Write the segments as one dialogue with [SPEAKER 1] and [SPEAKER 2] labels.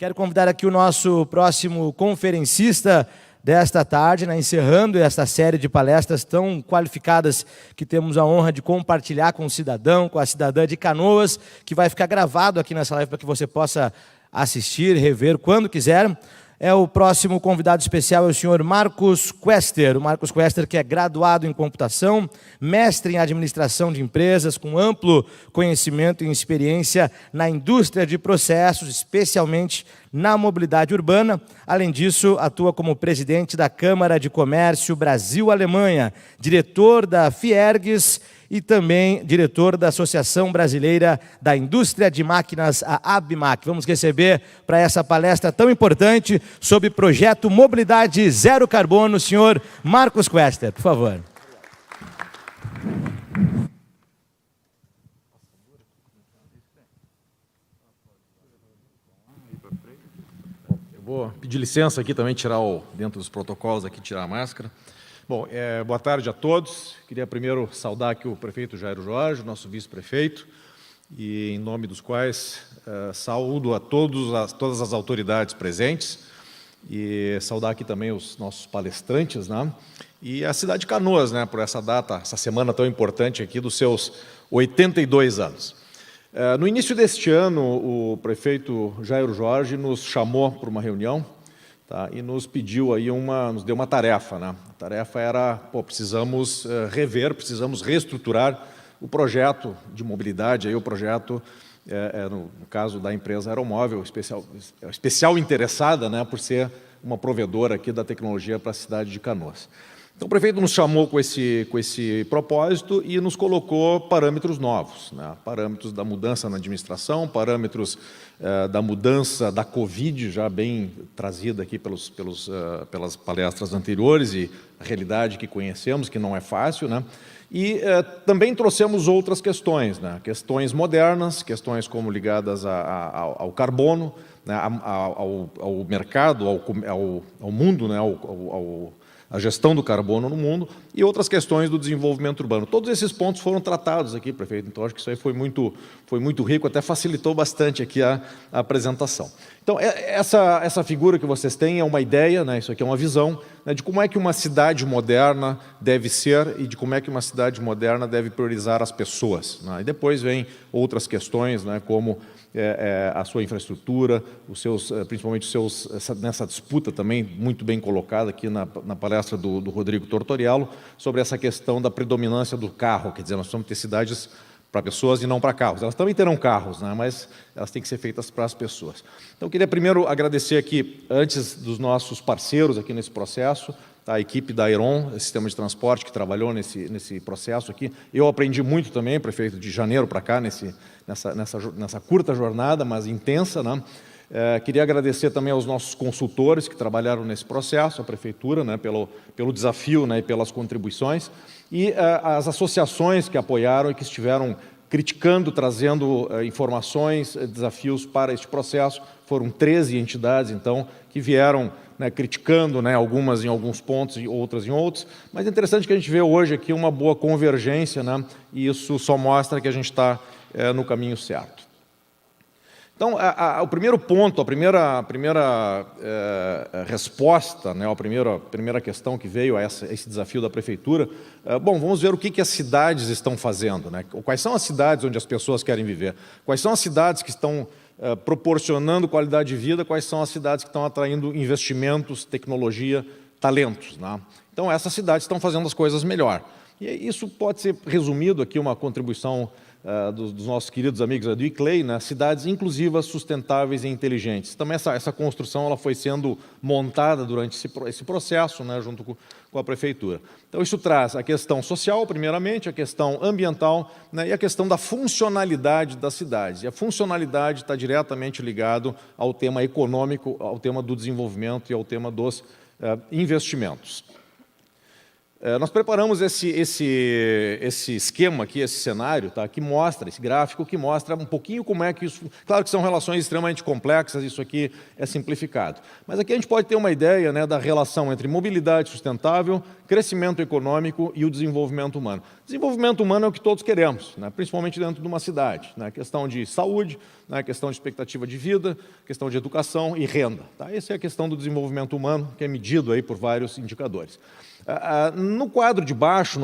[SPEAKER 1] Quero convidar aqui o nosso próximo conferencista desta tarde, encerrando esta série de palestras tão qualificadas que temos a honra de compartilhar com o cidadão, com a cidadã de Canoas, que vai ficar gravado aqui nessa live para que você possa assistir, rever quando quiser. O próximo convidado especial é o senhor Marcos Quester. O Marcos Quester, que é graduado em computação, mestre em administração de empresas, com amplo conhecimento e experiência na indústria de processos, especialmente na mobilidade urbana. Além disso, atua como presidente da Câmara de Comércio Brasil-Alemanha, diretor da Fiergs e também diretor da Associação Brasileira da Indústria de Máquinas, a ABMAC. Vamos receber para essa palestra tão importante sobre o projeto Mobilidade Zero Carbono, o senhor Marcos Quester, por favor.
[SPEAKER 2] Eu vou pedir licença aqui também, dentro dos protocolos aqui, tirar a máscara. Bom, boa tarde a todos. Queria primeiro saudar aqui o prefeito Jairo Jorge, nosso vice-prefeito, e em nome dos quais saúdo a todas as autoridades presentes, e saudar aqui também os nossos palestrantes, e a cidade de Canoas, por essa data, essa semana tão importante aqui dos seus 82 anos. No início deste ano, o prefeito Jairo Jorge nos chamou para uma reunião, e nos pediu aí nos deu uma tarefa, A tarefa era, precisamos rever, precisamos reestruturar o projeto de mobilidade, aí o projeto, no caso da empresa Aeromóvel, especial interessada, por ser uma provedora aqui da tecnologia para a cidade de Canoas. Então, o prefeito nos chamou com esse propósito e nos colocou parâmetros novos, parâmetros da mudança na administração, parâmetros da mudança da Covid, já bem trazida aqui pelas palestras anteriores, e a realidade que conhecemos, que não é fácil, E também trouxemos outras questões, questões modernas, questões como ligadas ao carbono, ao mercado, ao mundo, a gestão do carbono no mundo, e outras questões do desenvolvimento urbano. Todos esses pontos foram tratados aqui, prefeito, então acho que isso aí foi muito rico, até facilitou bastante aqui a apresentação. Então, essa figura que vocês têm é uma ideia, isso aqui é uma visão, de como é que uma cidade moderna deve ser e de como é que uma cidade moderna deve priorizar as pessoas. E depois vem outras questões, como a sua infraestrutura, principalmente nessa disputa também muito bem colocada aqui na palestra do Rodrigo Tortoriello, sobre essa questão da predominância do carro, quer dizer, nós precisamos ter cidades para pessoas e não para carros. Elas também terão carros, mas elas têm que ser feitas para as pessoas. Então, eu queria primeiro agradecer aqui, antes dos nossos parceiros aqui nesse processo, a equipe da Aeron, Sistema de Transporte, que trabalhou nesse processo aqui. Eu aprendi muito também, prefeito, de janeiro para cá, nessa curta jornada, mas intensa, Queria agradecer também aos nossos consultores que trabalharam nesse processo, a Prefeitura, pelo desafio e pelas contribuições, e as associações que apoiaram e que estiveram criticando, trazendo informações, desafios para este processo. Foram 13 entidades, então, que vieram criticando, algumas em alguns pontos e outras em outros, mas é interessante que a gente vê hoje aqui uma boa convergência, e isso só mostra que a gente está no caminho certo. Então, o primeiro ponto, a primeira resposta, a primeira questão que veio a esse desafio da Prefeitura, vamos ver o que as cidades estão fazendo, Quais são as cidades onde as pessoas querem viver? Quais são as cidades que estão proporcionando qualidade de vida? Quais são as cidades que estão atraindo investimentos, tecnologia, talentos? Então, essas cidades estão fazendo as coisas melhor. E isso pode ser resumido aqui, uma contribuição dos nossos queridos amigos do ICLEI, cidades inclusivas, sustentáveis e inteligentes. Também essa construção ela foi sendo montada durante esse processo, junto com a Prefeitura. Então, isso traz a questão social, primeiramente, a questão ambiental, e a questão da funcionalidade das cidades. E a funcionalidade está diretamente ligado ao tema econômico, ao tema do desenvolvimento e ao tema dos investimentos. Nós preparamos esse esquema aqui, esse cenário, que mostra, esse gráfico que mostra um pouquinho como é que isso... Claro que são relações extremamente complexas, isso aqui é simplificado. Mas aqui a gente pode ter uma ideia da relação entre mobilidade sustentável, crescimento econômico e o desenvolvimento humano. Desenvolvimento humano é o que todos queremos, né? Principalmente dentro de uma cidade, né? Questão de saúde, né? Questão de expectativa de vida, questão de educação e renda. Tá? Essa é a questão do desenvolvimento humano, que é medido aí por vários indicadores. No quadro de baixo,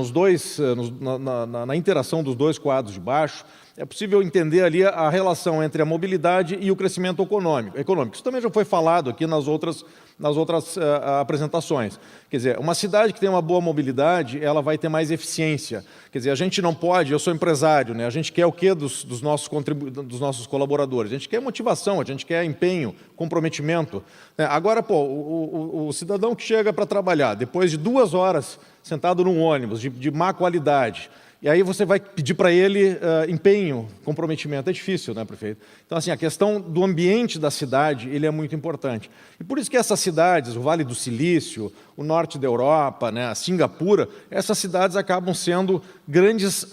[SPEAKER 2] na interação dos dois quadros de baixo, é possível entender ali a relação entre a mobilidade e o crescimento econômico. Isso também já foi falado aqui nas outras apresentações. Quer dizer, uma cidade que tem uma boa mobilidade, ela vai ter mais eficiência. Quer dizer, a gente não pode, eu sou empresário, né? A gente quer o quê dos nossos colaboradores? A gente quer motivação, a gente quer empenho, comprometimento. Né? Agora, o cidadão que chega para trabalhar, depois de 2 horas sentado num ônibus de má qualidade, e aí você vai pedir para ele empenho, comprometimento. É difícil, né, prefeito? Então, assim, a questão do ambiente da cidade, ele é muito importante. E por isso que essas cidades, o Vale do Silício, o norte da Europa, né, a Singapura, essas cidades acabam sendo grandes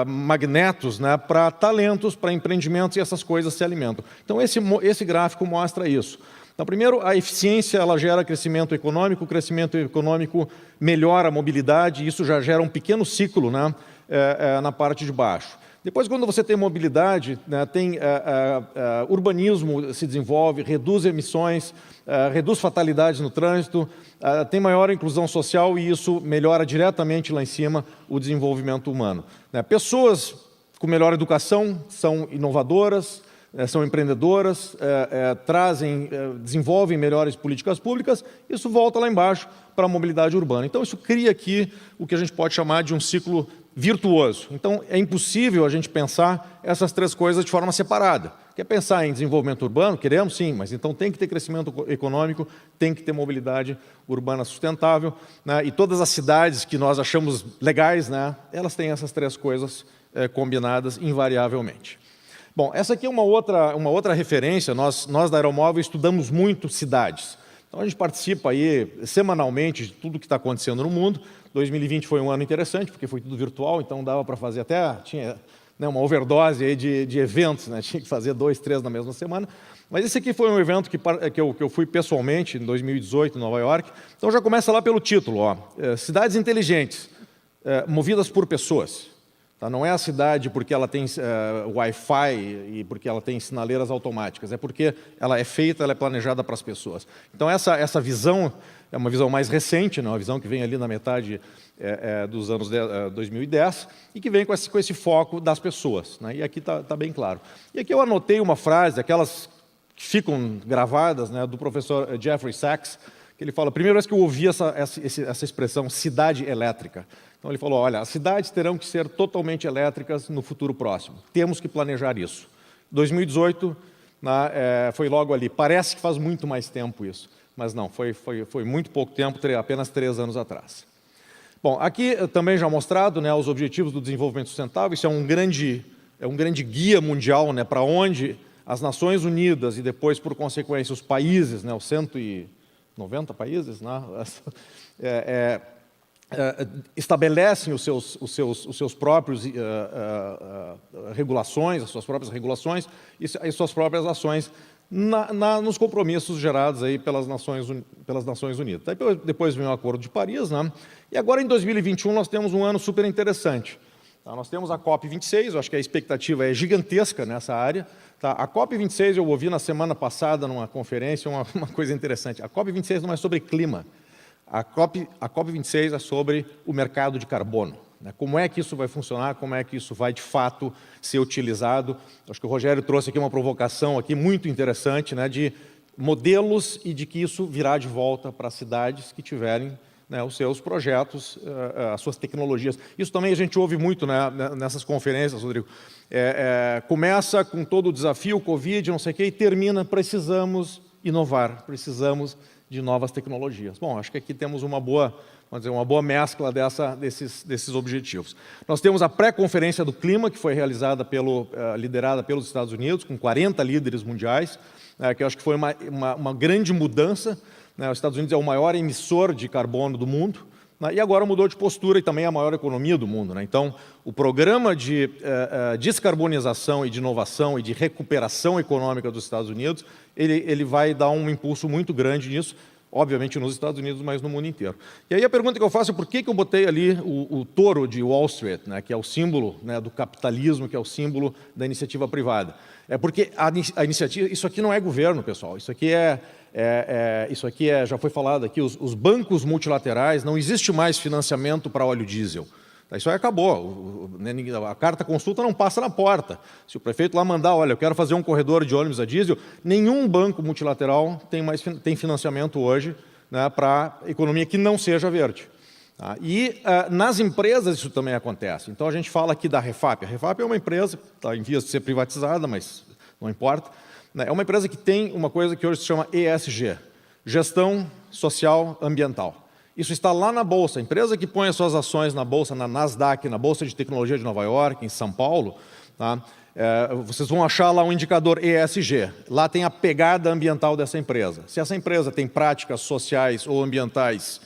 [SPEAKER 2] magnetos, né, para talentos, para empreendimentos, e essas coisas se alimentam. Então, esse gráfico mostra isso. Então, primeiro, a eficiência ela gera crescimento econômico, o crescimento econômico melhora a mobilidade, e isso já gera um pequeno ciclo, né, na parte de baixo. Depois, quando você tem mobilidade, né, tem urbanismo se desenvolve, reduz emissões, reduz fatalidades no trânsito, tem maior inclusão social e isso melhora diretamente lá em cima o desenvolvimento humano. Né. Pessoas com melhor educação são inovadoras, são empreendedoras, desenvolvem melhores políticas públicas, isso volta lá embaixo para a mobilidade urbana. Então, isso cria aqui o que a gente pode chamar de um ciclo virtuoso. Então, é impossível a gente pensar essas 3 coisas de forma separada. Quer pensar em desenvolvimento urbano? Queremos, sim, mas então tem que ter crescimento econômico, tem que ter mobilidade urbana sustentável, né? E todas as cidades que nós achamos legais, né, elas têm essas 3 coisas combinadas invariavelmente. Bom, essa aqui é uma outra referência. Nós da Aeromóvel estudamos muito cidades. Então, a gente participa aí semanalmente de tudo que está acontecendo no mundo. 2020 foi um ano interessante, porque foi tudo virtual, então dava para fazer tinha, né, uma overdose aí de eventos, né? Tinha que fazer 2, 3 na mesma semana. Mas esse aqui foi um evento que eu fui pessoalmente em 2018 em Nova York. Então, já começa lá pelo título, ó, Cidades Inteligentes, movidas por pessoas. Tá? Não é a cidade porque ela tem Wi-Fi e porque ela tem sinaleiras automáticas, é porque ela é feita, ela é planejada para as pessoas. Então, essa visão é uma visão mais recente, né? Uma visão que vem ali na metade dos anos 2010 e que vem com esse foco das pessoas. Né? E aqui está bem claro. E aqui eu anotei uma frase, aquelas que ficam gravadas, né, do professor Jeffrey Sachs, que ele fala, a primeira vez que eu ouvi essa expressão, cidade elétrica. Então, ele falou, olha, as cidades terão que ser totalmente elétricas no futuro próximo. Temos que planejar isso. 2018 foi logo ali. Parece que faz muito mais tempo isso, mas não, foi muito pouco tempo, apenas 3 anos atrás. Bom, aqui também já mostrado, né, os Objetivos do Desenvolvimento Sustentável. Isso é um grande guia mundial, né, para onde as Nações Unidas e depois, por consequência, os países, né, os 190 países, né, estabelecem os seus próprios regulações, as suas próprias regulações e as suas próprias ações nos compromissos gerados aí pelas Nações Unidas. Depois vem o Acordo de Paris, né? E agora em 2021 nós temos um ano super interessante. Tá? Nós temos a COP26, eu acho que a expectativa é gigantesca nessa área. Tá? A COP26 eu ouvi na semana passada numa conferência uma coisa interessante. A COP26 não é sobre clima. A COP26 é sobre o mercado de carbono. Né? Como é que isso vai funcionar, como é que isso vai, de fato, ser utilizado. Acho que o Rogério trouxe aqui uma provocação aqui muito interessante, né, de modelos e de que isso virá de volta para as cidades que tiverem, né, os seus projetos, as suas tecnologias. Isso também a gente ouve muito, né, nessas conferências, Rodrigo. Começa com todo o desafio, Covid, não sei o quê, e termina, precisamos inovar, precisamos de novas tecnologias. Bom, acho que aqui temos uma boa mescla desses objetivos. Nós temos a pré-conferência do clima, que foi realizada liderada pelos Estados Unidos, com 40 líderes mundiais, que eu acho que foi uma grande mudança. Né? Os Estados Unidos é o maior emissor de carbono do mundo, né? E agora mudou de postura e também é a maior economia do mundo. Né? Então, o programa de descarbonização e de inovação e de recuperação econômica dos Estados Unidos, ele vai dar um impulso muito grande nisso, obviamente nos Estados Unidos, mas no mundo inteiro. E aí a pergunta que eu faço é por que eu botei ali o touro de Wall Street, né, que é o símbolo, né, do capitalismo, que é o símbolo da iniciativa privada. É porque a iniciativa, isso aqui não é governo, pessoal, isso aqui já foi falado aqui, os bancos multilaterais, não existe mais financiamento para óleo diesel. Isso aí acabou, a carta consulta não passa na porta. Se o prefeito lá mandar, olha, eu quero fazer um corredor de ônibus a diesel, nenhum banco multilateral tem financiamento hoje, né, para economia que não seja verde. Tá? E nas empresas isso também acontece. Então a gente fala aqui da Refap. A Refap é uma empresa que está em vias de ser privatizada, mas não importa. É uma empresa que tem uma coisa que hoje se chama ESG, Gestão Social Ambiental. Isso está lá na Bolsa. A empresa que põe as suas ações na Bolsa, na Nasdaq, na Bolsa de Tecnologia de Nova York, em São Paulo, tá? Vocês vão achar lá um indicador ESG. Lá tem a pegada ambiental dessa empresa. Se essa empresa tem práticas sociais ou ambientais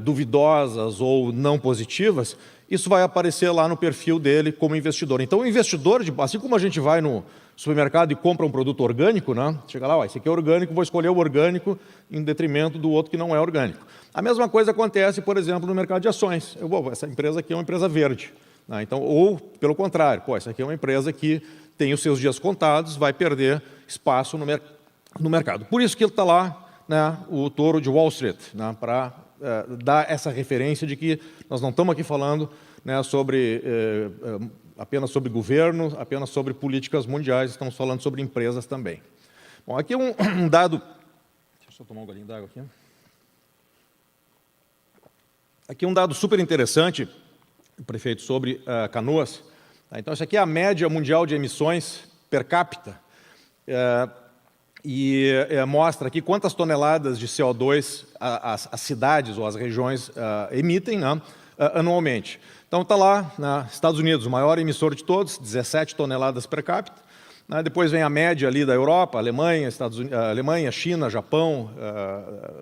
[SPEAKER 2] duvidosas ou não positivas, isso vai aparecer lá no perfil dele como investidor. Então, o investidor, assim como a gente vai no supermercado e compra um produto orgânico, né? Chega lá, esse aqui é orgânico, vou escolher o orgânico em detrimento do outro que não é orgânico. A mesma coisa acontece, por exemplo, no mercado de ações. Essa empresa aqui é uma empresa verde. Né? Então, ou, pelo contrário, essa aqui é uma empresa que tem os seus dias contados, vai perder espaço no mercado. Por isso que ele está lá, né, o touro de Wall Street, né, para dar essa referência de que nós não estamos aqui falando, né, apenas sobre governo, apenas sobre políticas mundiais, estamos falando sobre empresas também. Bom, aqui um dado... Deixa eu só tomar um golinho d'água aqui. Aqui um dado super interessante, prefeito, sobre Canoas. Então, isso aqui é a média mundial de emissões per capita. Mostra aqui quantas toneladas de CO2 as cidades ou as regiões emitem, né, anualmente. Então, está lá, nos Estados Unidos, o maior emissor de todos, 17 toneladas per capita. Depois vem a média ali da Europa, Alemanha, China, Japão,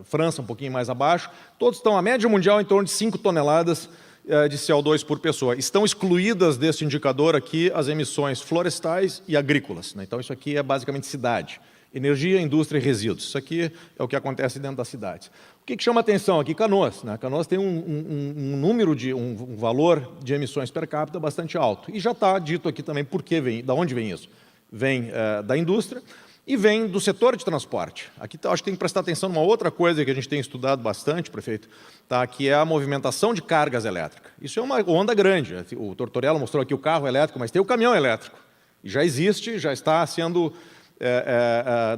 [SPEAKER 2] França um pouquinho mais abaixo. Todos estão, a média mundial, em torno de 5 toneladas de CO2 por pessoa. Estão excluídas desse indicador aqui as emissões florestais e agrícolas. Né? Então, isso aqui é basicamente cidade. Energia, indústria e resíduos. Isso aqui é o que acontece dentro das cidades. O que chama atenção aqui? Canoas. Né? Canoas tem um valor de emissões per capita bastante alto. E já está dito aqui também por que vem, de onde vem isso. Vem da indústria e vem do setor de transporte. Aqui acho que tem que prestar atenção numa outra coisa que a gente tem estudado bastante, prefeito, tá? Que é a movimentação de cargas elétricas. Isso é uma onda grande. O Tortorella mostrou aqui o carro elétrico, mas tem o caminhão elétrico. E já existe, já está sendo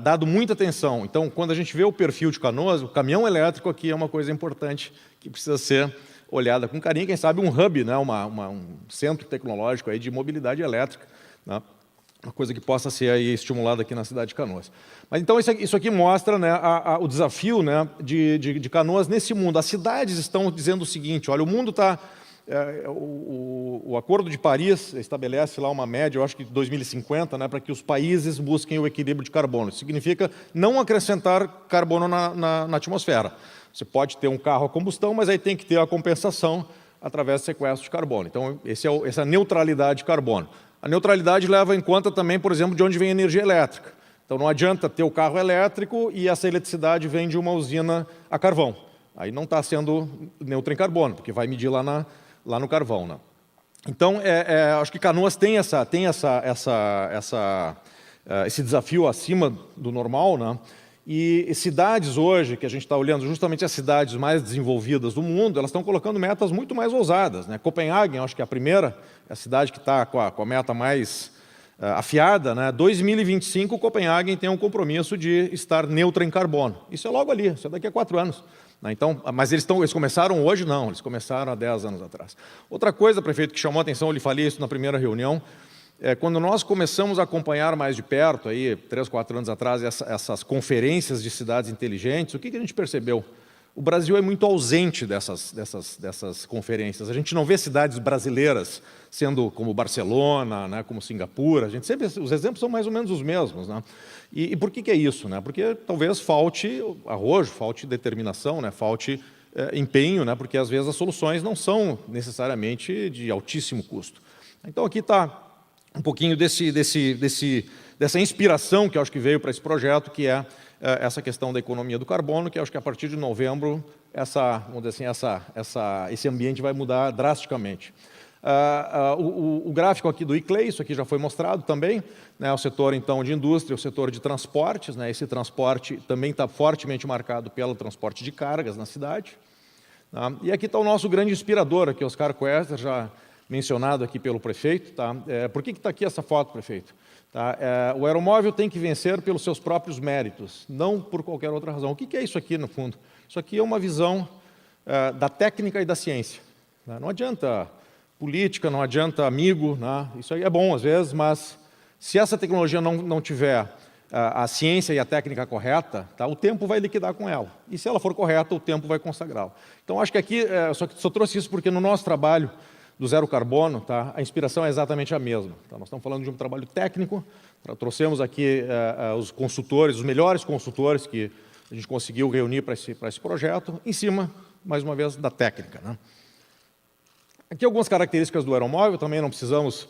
[SPEAKER 2] dado muita atenção. Então, quando a gente vê o perfil de Canoas, o caminhão elétrico aqui é uma coisa importante que precisa ser olhada com carinho. Quem sabe um hub, né? Um centro tecnológico aí de mobilidade elétrica, né? Uma coisa que possa ser aí estimulada aqui na cidade de Canoas. Mas então isso aqui mostra, né, o desafio, né, de Canoas nesse mundo. As cidades estão dizendo o seguinte, olha, o mundo está... o Acordo de Paris estabelece lá uma média, eu acho que de 2050, né, para que os países busquem o equilíbrio de carbono. Isso significa não acrescentar carbono na atmosfera. Você pode ter um carro a combustão, mas aí tem que ter a compensação através do sequestro de carbono. Então, essa neutralidade de carbono. A neutralidade leva em conta também, por exemplo, de onde vem a energia elétrica. Então, não adianta ter o carro elétrico e essa eletricidade vem de uma usina a carvão. Aí não está sendo neutra em carbono, porque vai medir lá no carvão. Né? Então, acho que Canoas tem esse desafio acima do normal, né? E cidades hoje, que a gente está olhando justamente as cidades mais desenvolvidas do mundo, elas estão colocando metas muito mais ousadas. Né? Copenhague, acho que é a primeira, é a cidade que está com a meta mais afiada. Né? 2025, Copenhague tem um compromisso de estar neutra em carbono. Isso é logo ali, isso é daqui a 4 anos. Né? Então, mas eles começaram hoje? Não, eles começaram há 10 anos atrás. Outra coisa, prefeito, que chamou a atenção, eu lhe falei isso na primeira reunião, quando nós começamos a acompanhar mais de perto, aí, 3, 4 anos atrás, essas conferências de cidades inteligentes, o que a gente percebeu? O Brasil é muito ausente dessas conferências. A gente não vê cidades brasileiras sendo como Barcelona, né, como Singapura. A gente sempre, os exemplos são mais ou menos os mesmos. Né? E por que é isso? Né? Porque talvez falte arrojo, falte determinação, né? Falte empenho, né? Porque às vezes as soluções não são necessariamente de altíssimo custo. Então aqui está um pouquinho dessa inspiração que eu acho que veio para esse projeto, que é essa questão da economia do carbono, que eu acho que a partir de novembro, vamos dizer assim, esse ambiente vai mudar drasticamente. O gráfico aqui do ICLEI, isso aqui já foi mostrado também, né, o setor então de indústria, o setor de transportes, né, esse transporte também está fortemente marcado pelo transporte de cargas na cidade. Tá? E aqui está o nosso grande inspirador, aqui, Oscar Koester, já mencionado aqui pelo prefeito. Tá? Por que está aqui essa foto, prefeito? Tá? O aeromóvel tem que vencer pelos seus próprios méritos, não por qualquer outra razão. O que é isso aqui, no fundo? Isso aqui é uma visão da técnica e da ciência. Tá? Não adianta política, não adianta amigo, né? Isso aí é bom às vezes, mas se essa tecnologia não tiver a ciência e a técnica correta, tá? O tempo vai liquidar com ela. E se ela for correta, o tempo vai consagrá-la. Então, acho que aqui, só trouxe isso porque no nosso trabalho do zero carbono, tá? A inspiração é exatamente a mesma. Tá? Nós estamos falando de um trabalho técnico, trouxemos aqui os consultores, os melhores consultores que a gente conseguiu reunir para esse projeto, em cima, mais uma vez, da técnica. Né? Aqui algumas características do aeromóvel, também não precisamos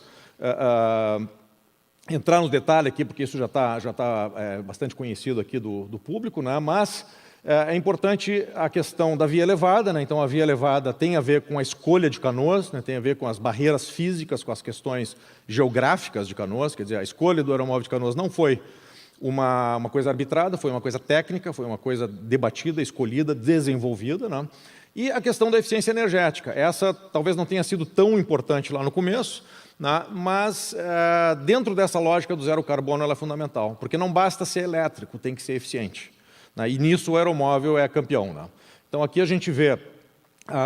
[SPEAKER 2] entrar nos detalhes aqui, porque isso já está bastante conhecido aqui do público, né? Mas é importante a questão da via elevada, né? Então a via elevada tem a ver com a escolha de Canoas, né? Tem a ver com as barreiras físicas, com as questões geográficas de Canoas, quer dizer, a escolha do aeromóvel de Canoas não foi uma coisa arbitrada, foi uma coisa técnica, foi uma coisa debatida, escolhida, desenvolvida, né? E a questão da eficiência energética, essa talvez não tenha sido tão importante lá no começo, né? Mas dentro dessa lógica do zero carbono ela é fundamental, porque não basta ser elétrico, tem que ser eficiente. Né? E nisso o aeromóvel é campeão. Né? Então aqui a gente vê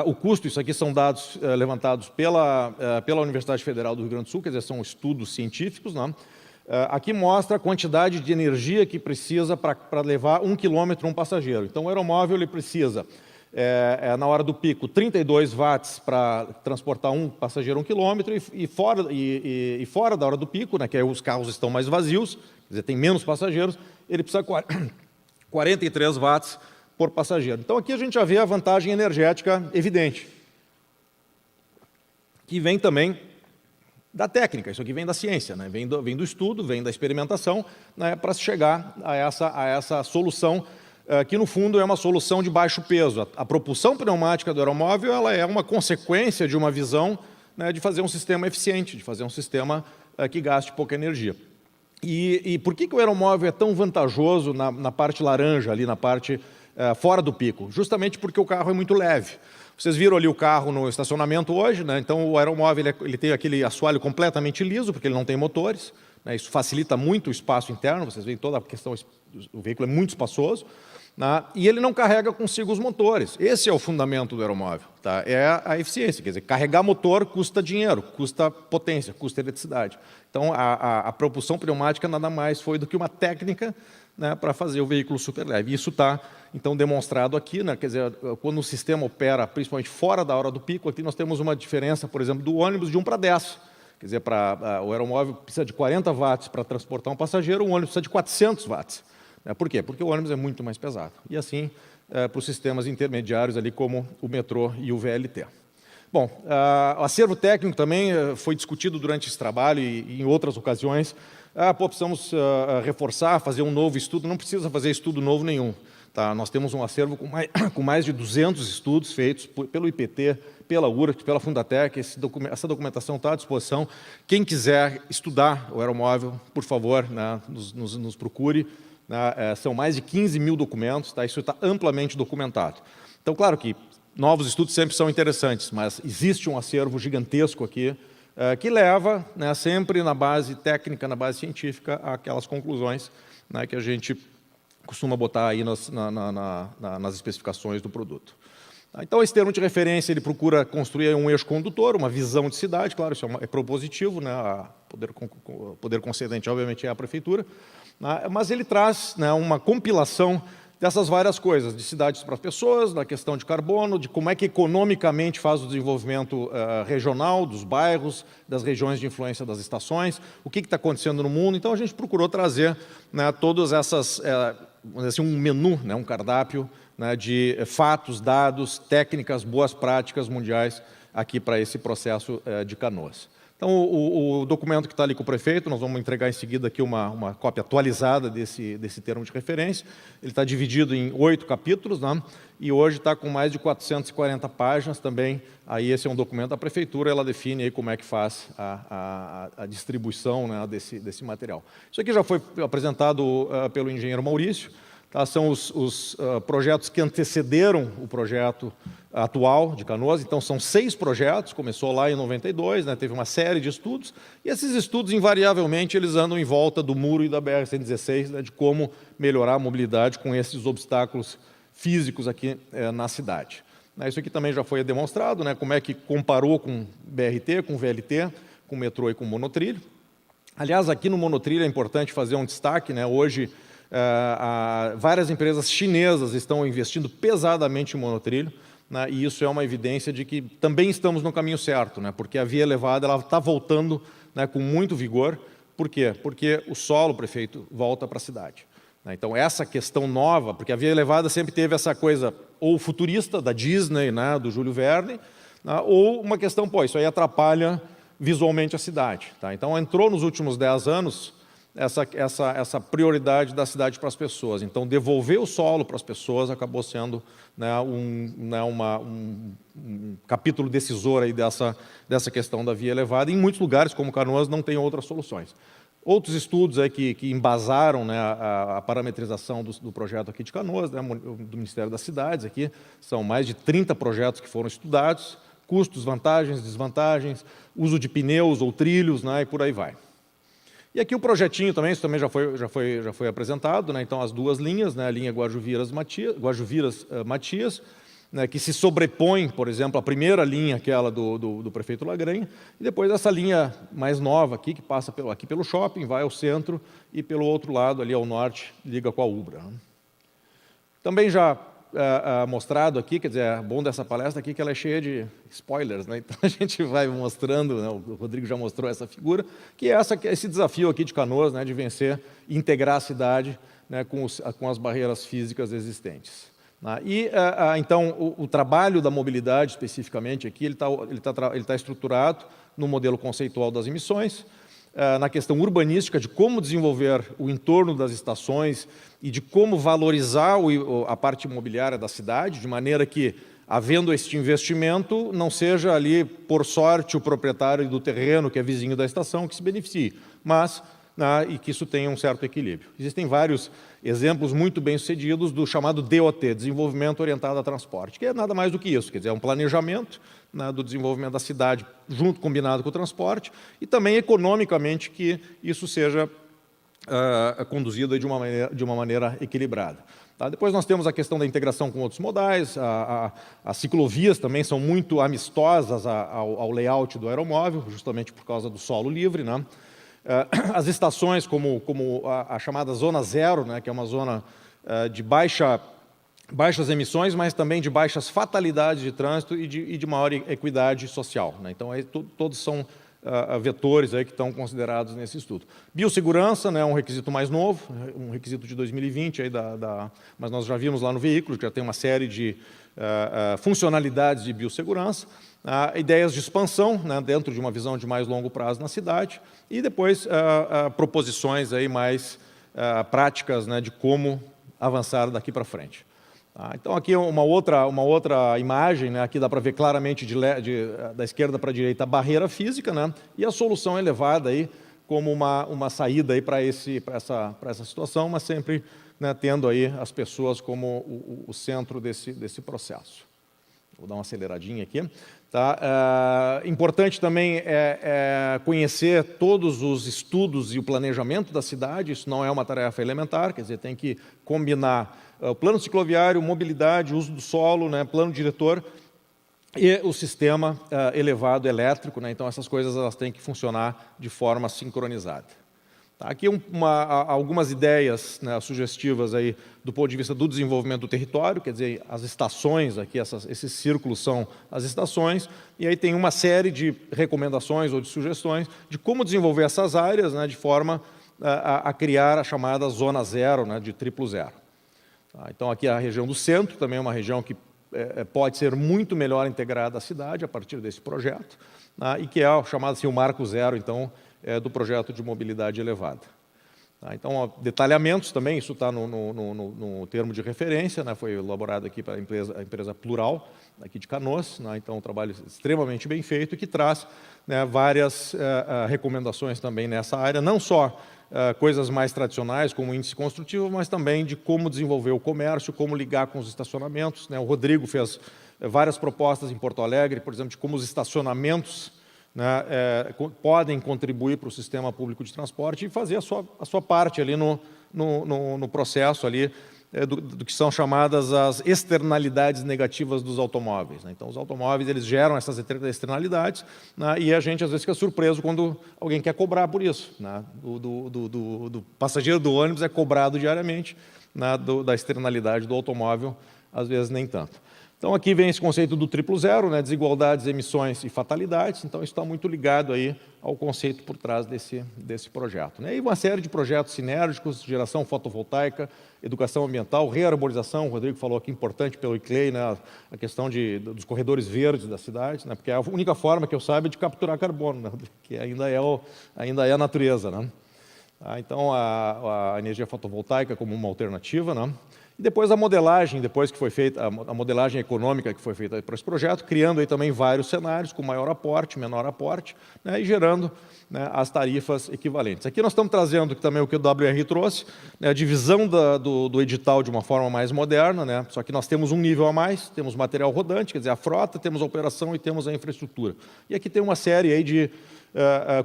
[SPEAKER 2] o custo, isso aqui são dados levantados pela Universidade Federal do Rio Grande do Sul, quer dizer, são estudos científicos. Né? Aqui mostra a quantidade de energia que precisa para levar 1 quilômetro um passageiro. Então o aeromóvel ele precisa, na hora do pico, 32 watts para transportar um passageiro 1 quilômetro e fora da hora do pico, né, que aí os carros estão mais vazios, quer dizer, tem menos passageiros, ele precisa 43 watts por passageiro. Então aqui a gente já vê a vantagem energética evidente, que vem também da técnica, isso aqui vem da ciência, né, vem do estudo, vem da experimentação, né, para se chegar a essa solução que no fundo é uma solução de baixo peso. A propulsão pneumática do aeromóvel ela é uma consequência de uma visão, né, de fazer um sistema eficiente, de fazer um sistema que gaste pouca energia. E por que o aeromóvel é tão vantajoso na parte laranja, ali na parte fora do pico? Justamente porque o carro é muito leve. Vocês viram ali o carro no estacionamento hoje, né? Então o aeromóvel ele tem aquele assoalho completamente liso, porque ele não tem motores, né? Isso facilita muito o espaço interno, vocês veem toda a questão, o veículo é muito espaçoso. Né? E ele não carrega consigo os motores. Esse é o fundamento do aeromóvel. Tá? É a eficiência, quer dizer, carregar motor custa dinheiro, custa potência, custa eletricidade. Então, a propulsão pneumática nada mais foi do que uma técnica, né, para fazer o veículo super leve. Isso está, então, demonstrado aqui, né? Quer dizer, quando o sistema opera, principalmente fora da hora do pico, aqui nós temos uma diferença, por exemplo, do ônibus de 1 para 10. Quer dizer, o aeromóvel precisa de 40 watts para transportar um passageiro, o ônibus precisa de 400 watts. Por quê? Porque o ônibus é muito mais pesado. E assim, para os sistemas intermediários, ali como o metrô e o VLT. Bom, o acervo técnico também foi discutido durante esse trabalho e em outras ocasiões. Precisamos reforçar, fazer um novo estudo. Não precisa fazer estudo novo nenhum. Tá? Nós temos um acervo com mais de 200 estudos feitos pelo IPT, pela URT, pela Fundatec. Essa documentação está à disposição. Quem quiser estudar o aeromóvel, por favor, né, nos procure. São mais de 15 mil documentos, tá? Isso está amplamente documentado. Então, claro que novos estudos sempre são interessantes, mas existe um acervo gigantesco aqui que leva, né, sempre na base técnica, na base científica, àquelas conclusões, né, que a gente costuma botar aí nas especificações do produto. Então, esse termo de referência ele procura construir um eixo condutor, uma visão de cidade, claro, isso é propositivo, né, o poder concedente, obviamente, é a prefeitura, mas ele traz, né, uma compilação dessas várias coisas, de cidades para as pessoas, da questão de carbono, de como é que economicamente faz o desenvolvimento regional, dos bairros, das regiões de influência das estações, o que está acontecendo no mundo. Então, a gente procurou trazer, né, todas essas, vamos dizer assim, um menu, né, um cardápio, né, de fatos, dados, técnicas, boas práticas mundiais aqui para esse processo de Canoas. Então, o documento que está ali com o prefeito, nós vamos entregar em seguida aqui uma cópia atualizada desse termo de referência. Ele está dividido em 8 capítulos, né? E hoje está com mais de 440 páginas também. Aí esse é um documento da prefeitura, ela define aí como é que faz a distribuição, né, desse material. Isso aqui já foi apresentado pelo engenheiro Maurício. Tá, são os projetos que antecederam o projeto atual de Canoas. Então, são 6 projetos, começou lá em 92, né, teve uma série de estudos, e esses estudos, invariavelmente, eles andam em volta do muro e da BR-116, né, de como melhorar a mobilidade com esses obstáculos físicos aqui na cidade. Isso aqui também já foi demonstrado, né, como é que comparou com BRT, com VLT, com metrô e com monotrilho. Aliás, aqui no monotrilho é importante fazer um destaque, né, hoje várias empresas chinesas estão investindo pesadamente em monotrilho, né, e isso é uma evidência de que também estamos no caminho certo, né, porque a via elevada está voltando, né, com muito vigor. Por quê? Porque o solo, prefeito, volta para a cidade. Então, essa questão nova, porque a via elevada sempre teve essa coisa ou futurista, da Disney, né, do Júlio Verne, né, ou uma questão, isso aí atrapalha visualmente a cidade. Tá? Então, entrou nos últimos 10 anos essa prioridade da cidade para as pessoas. Então, devolver o solo para as pessoas acabou sendo, né, um capítulo decisor aí dessa questão da via elevada. Em muitos lugares, como Canoas, não tem outras soluções. Outros estudos aí que embasaram, né, a parametrização do projeto aqui de Canoas, né, do Ministério das Cidades, aqui são mais de 30 projetos que foram estudados, custos, vantagens, desvantagens, uso de pneus ou trilhos, né, e por aí vai. E aqui o projetinho também, isso também já foi apresentado, né? Então as 2 linhas, né? A linha Guajuviras-Matias, né? Que se sobrepõe, por exemplo, a primeira linha, aquela do prefeito Lagranha, e depois essa linha mais nova aqui, que passa aqui pelo shopping, vai ao centro, e pelo outro lado, ali ao norte, liga com a Ubra. Né? Também já mostrado aqui, quer dizer, é bom dessa palestra aqui que ela é cheia de spoilers, né? Então a gente vai mostrando, né? O Rodrigo já mostrou essa figura, que é esse desafio aqui de Canoas, né? De vencer e integrar a cidade, né? com as barreiras físicas existentes. E, então, o trabalho da mobilidade, especificamente aqui, ele tá estruturado no modelo conceitual das emissões, na questão urbanística, de como desenvolver o entorno das estações e de como valorizar a parte imobiliária da cidade, de maneira que, havendo este investimento, não seja ali, por sorte, o proprietário do terreno, que é vizinho da estação, que se beneficie, mas e que isso tenha um certo equilíbrio. Existem vários exemplos muito bem-sucedidos do chamado DOT, Desenvolvimento Orientado a Transporte, que é nada mais do que isso, quer dizer, é um planejamento, né, do desenvolvimento da cidade, combinado com o transporte, e também economicamente que isso seja conduzido de uma maneira equilibrada. Tá? Depois nós temos a questão da integração com outros modais, as ciclovias também são muito amistosas ao layout do aeromóvel, justamente por causa do solo livre, né? As estações, como a chamada Zona Zero, né, que é uma zona de baixas emissões, mas também de baixas fatalidades de trânsito e de maior equidade social. Né? Então, aí, todos são vetores aí que estão considerados nesse estudo. Biossegurança, né, é um requisito mais novo, um requisito de 2020, aí mas nós já vimos lá no veículo, que já tem uma série de funcionalidades de biossegurança. Ideias de expansão, né, dentro de uma visão de mais longo prazo na cidade, e depois proposições aí mais práticas, né, de como avançar daqui para frente. Então, aqui uma outra imagem, né, aqui dá para ver claramente da esquerda para a direita a barreira física, né, e a solução elevada aí como uma saída aí para essa situação, mas sempre, né, tendo aí as pessoas como o centro desse processo. Vou dar uma aceleradinha aqui. Tá? Importante também conhecer todos os estudos e o planejamento da cidade, isso não é uma tarefa elementar, quer dizer, tem que combinar o plano cicloviário, mobilidade, uso do solo, né, plano diretor e o sistema elevado elétrico, né, então essas coisas elas têm que funcionar de forma sincronizada. Aqui algumas ideias, né, sugestivas aí, do ponto de vista do desenvolvimento do território, quer dizer, as estações, aqui, esses círculos são as estações, e aí tem uma série de recomendações ou de sugestões de como desenvolver essas áreas, né, de forma a criar a chamada Zona Zero, né, de triplo zero. Então, aqui a região do centro, também é uma região que pode ser muito melhor integrada à cidade a partir desse projeto, e que é chamado assim, o marco zero, então, do projeto de mobilidade elevada. Então, detalhamentos também, isso está no termo de referência, foi elaborado aqui para a empresa Plural, aqui de Canoas, então um trabalho extremamente bem feito, que traz várias recomendações também nessa área, não só coisas mais tradicionais, como índice construtivo, mas também de como desenvolver o comércio, como ligar com os estacionamentos. O Rodrigo fez várias propostas em Porto Alegre, por exemplo, de como os estacionamentos podem contribuir para o sistema público de transporte e fazer a sua parte ali no processo ali, do que são chamadas as externalidades negativas dos automóveis. Então, os automóveis eles geram essas externalidades, e a gente às vezes fica surpreso quando alguém quer cobrar por isso. Do passageiro do ônibus é cobrado diariamente, da externalidade do automóvel, às vezes nem tanto. Então, aqui vem esse conceito do triplo zero, desigualdades, emissões e fatalidades. Então, isso está muito ligado aí ao conceito por trás desse projeto. E uma série de projetos sinérgicos, geração fotovoltaica, educação ambiental, rearborização, o Rodrigo falou aqui, importante pelo ICLEI, a questão dos corredores verdes da cidade, porque é a única forma que eu saiba de capturar carbono, que ainda é a natureza. Então, a energia fotovoltaica como uma alternativa, E depois a modelagem, depois que foi feita, a modelagem econômica que foi feita para esse projeto, criando aí também vários cenários com maior aporte, menor aporte, e gerando as tarifas equivalentes. Aqui nós estamos trazendo também o que o WR trouxe, a divisão do edital de uma forma mais moderna, só que nós temos um nível a mais, temos material rodante, quer dizer, a frota, temos a operação e temos a infraestrutura. E aqui tem uma série aí de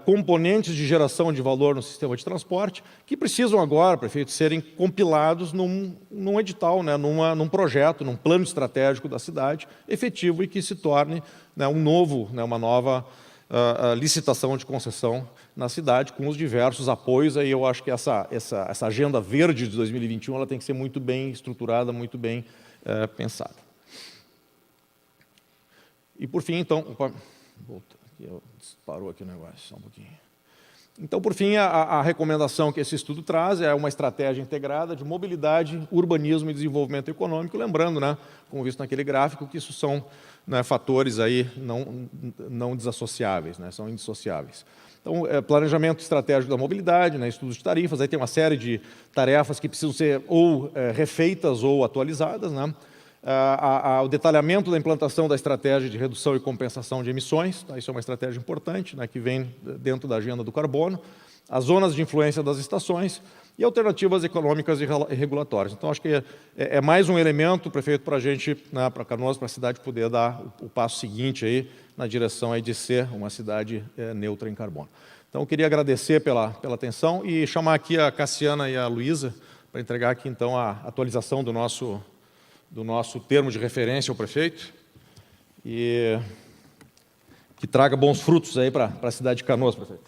[SPEAKER 2] componentes de geração de valor no sistema de transporte que precisam agora, prefeito, serem compilados num edital, num projeto, num plano estratégico da cidade, efetivo e que se torne uma nova licitação de concessão na cidade, com os diversos apoios. Aí eu acho que essa agenda verde de 2021 ela tem que ser muito bem estruturada, muito bem pensada. E, por fim, então... Volta. Parou aqui o negócio, só um pouquinho. Então, por fim, a recomendação que esse estudo traz é uma estratégia integrada de mobilidade, urbanismo e desenvolvimento econômico, lembrando, como visto naquele gráfico, que isso são fatores aí não desassociáveis, são indissociáveis. Então, planejamento estratégico da mobilidade, estudos de tarifas, aí tem uma série de tarefas que precisam ser ou refeitas ou atualizadas, o detalhamento da implantação da estratégia de redução e compensação de emissões, isso é uma estratégia importante, que vem dentro da agenda do carbono, as zonas de influência das estações e alternativas econômicas e regulatórias. Então, acho que é mais um elemento, prefeito, para a gente, para Canoas, para a cidade poder dar o passo seguinte aí, na direção aí de ser uma cidade neutra em carbono. Então, eu queria agradecer pela atenção e chamar aqui a Cassiana e a Luísa para entregar aqui, então, a atualização do nosso termo de referência ao prefeito e que traga bons frutos aí para a cidade de Canoas, prefeito.